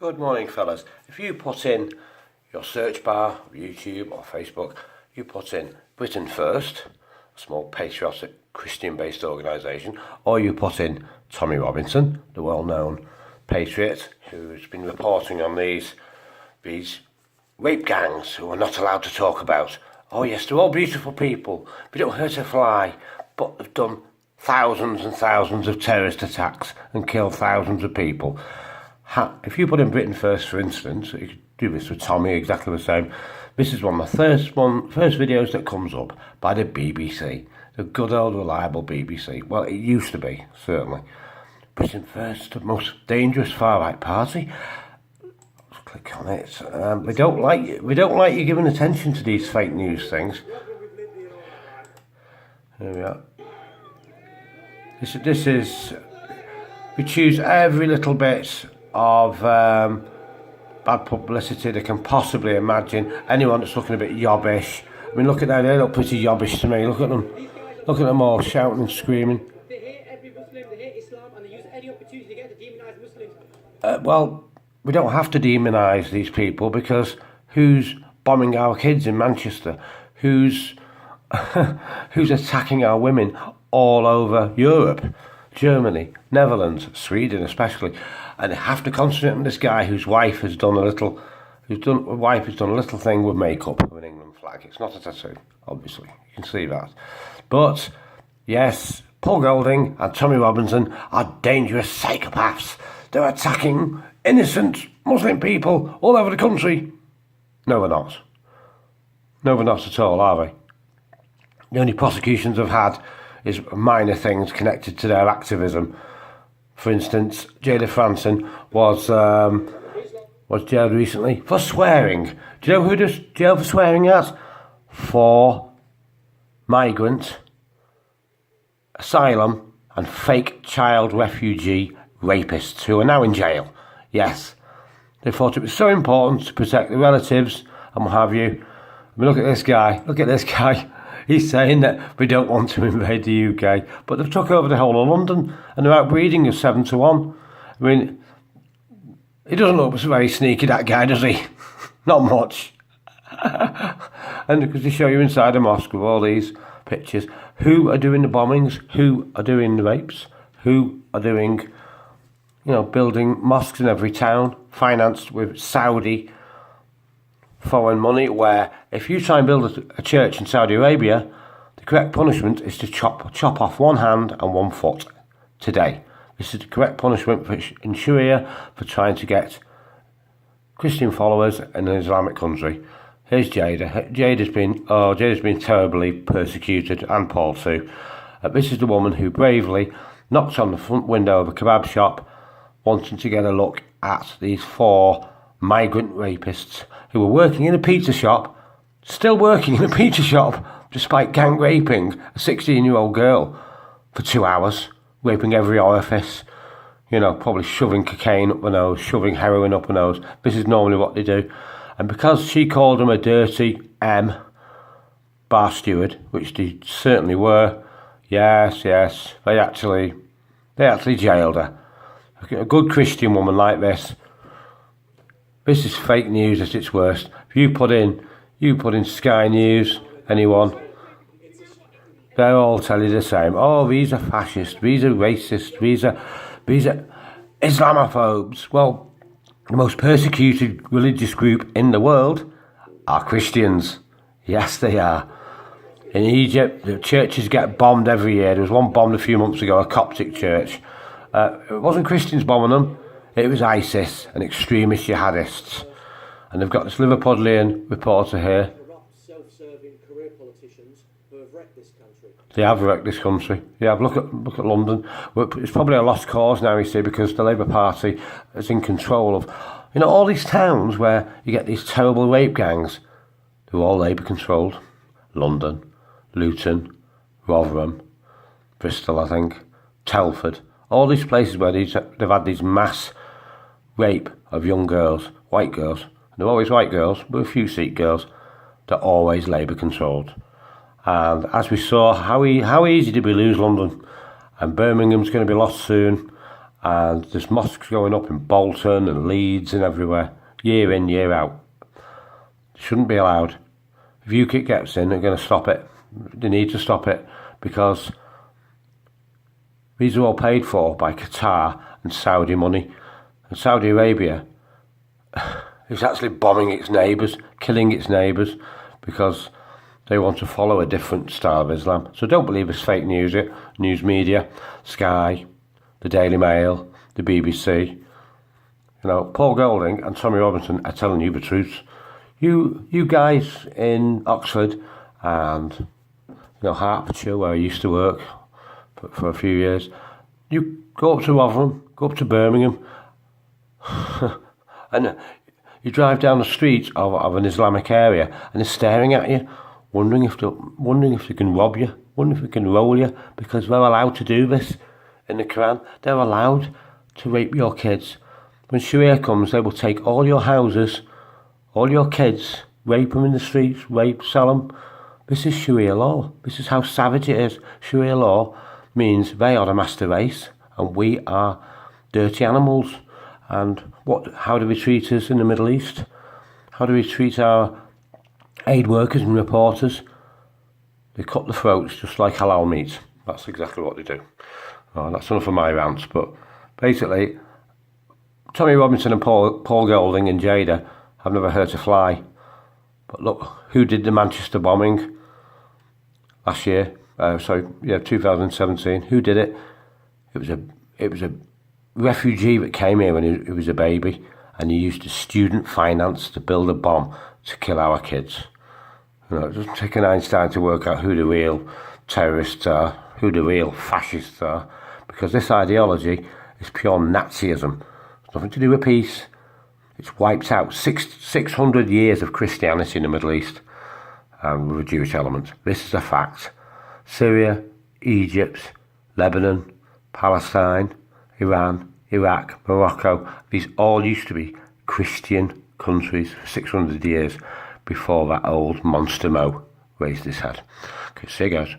Good morning, fellas. If you put in your search bar of YouTube or Facebook, you put in Britain First, a small patriotic Christian-based organisation, or you put in Tommy Robinson, the well-known patriot who's been reporting on these rape gangs who are not allowed to talk about. Oh yes, they're all beautiful people, we don't hurt a fly, but they've done thousands and thousands of terrorist attacks and killed thousands of people. If you put in Britain First, for instance, you could do this with Tommy, exactly the same. This is one of the first videos that comes up by the BBC, the good old reliable BBC. Well, it used to be, certainly. Britain First, the most dangerous far-right party. Let's click on it. We don't like you giving attention to these fake news things. Here we are. This is. We choose every little bit of bad publicity they can possibly imagine. Anyone that's looking a bit yobbish. I mean, look at that, they look pretty yobbish to me. Look at them all shouting and screaming. They hate every Muslim, they hate Islam, and they use any opportunity to get to demonise Muslims. Well, we don't have to demonise these people, because who's bombing our kids in Manchester? Who's attacking our women all over Europe? Germany, Netherlands, Sweden especially, and they have to concentrate on this guy whose wife has done a little thing with makeup of an England flag. It's not a tattoo, obviously, you can see that. But yes, Paul Golding and Tommy Robinson are dangerous psychopaths. They're attacking innocent Muslim people all over the country. No, they're not. No, they're not at all, are they? The only prosecutions I've had is minor things connected to their activism. For instance, Jayda Fransen was jailed recently for swearing. Do you know who does jail for swearing at? For migrant, asylum and fake child refugee rapists who are now in jail. Yes, they thought it was so important to protect the relatives and what have you. I mean, look at this guy. He's saying that we don't want to invade the UK, but they've took over the whole of London and they're outbreeding of 7-1. I mean, he doesn't look very sneaky, that guy, does he? Not much. And because they show you inside a mosque with all these pictures, who are doing the bombings, who are doing the rapes, who are doing, building mosques in every town, financed with Saudi foreign money, where if you try and build a church in Saudi Arabia, the correct punishment is to chop off one hand and one foot today. This is the correct punishment in Sharia for trying to get Christian followers in an Islamic country. Here's Jayda. Jayda's been terribly persecuted, and Paul too. This is the woman who bravely knocked on the front window of a kebab shop, wanting to get a look at these 4 migrant rapists who were working in a pizza shop, still working in a pizza shop, despite gang raping a 16-year-old girl for 2 hours, raping every orifice, probably shoving cocaine up her nose, shoving heroin up her nose. This is normally what they do. And because she called them a dirty bar steward, which they certainly were, yes, they actually jailed her. A good Christian woman like this. This is fake news at its worst. If you put in Sky News, anyone, they'll all tell you the same. Oh, these are fascists, these are racists, these are Islamophobes. Well, the most persecuted religious group in the world are Christians. Yes, they are. In Egypt, the churches get bombed every year. There was one bombed a few months ago, a Coptic church. It wasn't Christians bombing them. It was ISIS and extremist jihadists. And they've got this Liverpudlian reporter here. Self-serving career politicians who have wrecked this country. They have wrecked this country. Yeah, look at London. It's probably a lost cause now, you see, because the Labour Party is in control of, all these towns where you get these terrible rape gangs. They're all Labour controlled. London, Luton, Rotherham, Bristol, I think, Telford. All these places where they've had these mass rape of young girls, white girls. They're always white girls, but a few Sikh girls. They're always Labour controlled. And as we saw, how easy did we lose London? And Birmingham's going to be lost soon. And there's mosques going up in Bolton and Leeds and everywhere, year in, year out. Shouldn't be allowed. If UKIP gets in, they're going to stop it. They need to stop it, because these are all paid for by Qatar and Saudi money. And Saudi Arabia is actually bombing its neighbours, killing its neighbours, because they want to follow a different style of Islam. So don't believe this fake news media, Sky, the Daily Mail, the BBC. You know, Paul Golding and Tommy Robinson are telling you the truth. You guys in Oxford and Hertfordshire, where I used to work for a few years, you go up to Rotherham, go up to Birmingham, and you drive down the street of an Islamic area, and they're staring at you, wondering if they can rob you, wondering if they can roll you, because they're allowed to do this in the Quran. They're allowed to rape your kids. When Sharia comes, they will take all your houses, all your kids, rape them in the streets, sell them. This is Sharia law. This is how savage it is. Sharia law means they are the master race and we are dirty animals. And how do we treat us in the Middle East? How do we treat our aid workers and reporters? They cut the throats just like halal meat. That's exactly what they do. Oh, that's enough of my rants, but basically, Tommy Robinson and Paul Golding and Jayda have never hurt a fly. But look, who did the Manchester bombing last year? 2017. Who did it? It was a refugee that came here when he was a baby, and he used the student finance to build a bomb to kill our kids. You know, it doesn't take an Einstein to work out who the real terrorists are, who the real fascists are, because this ideology is pure Nazism. It's nothing to do with peace. It's wiped out 600 years of Christianity in the Middle East with a Jewish element. This is a fact. Syria, Egypt, Lebanon, Palestine, Iran, Iraq, Morocco, these all used to be Christian countries for 600 years before that old monster Mo raised his head. Okay, see you guys.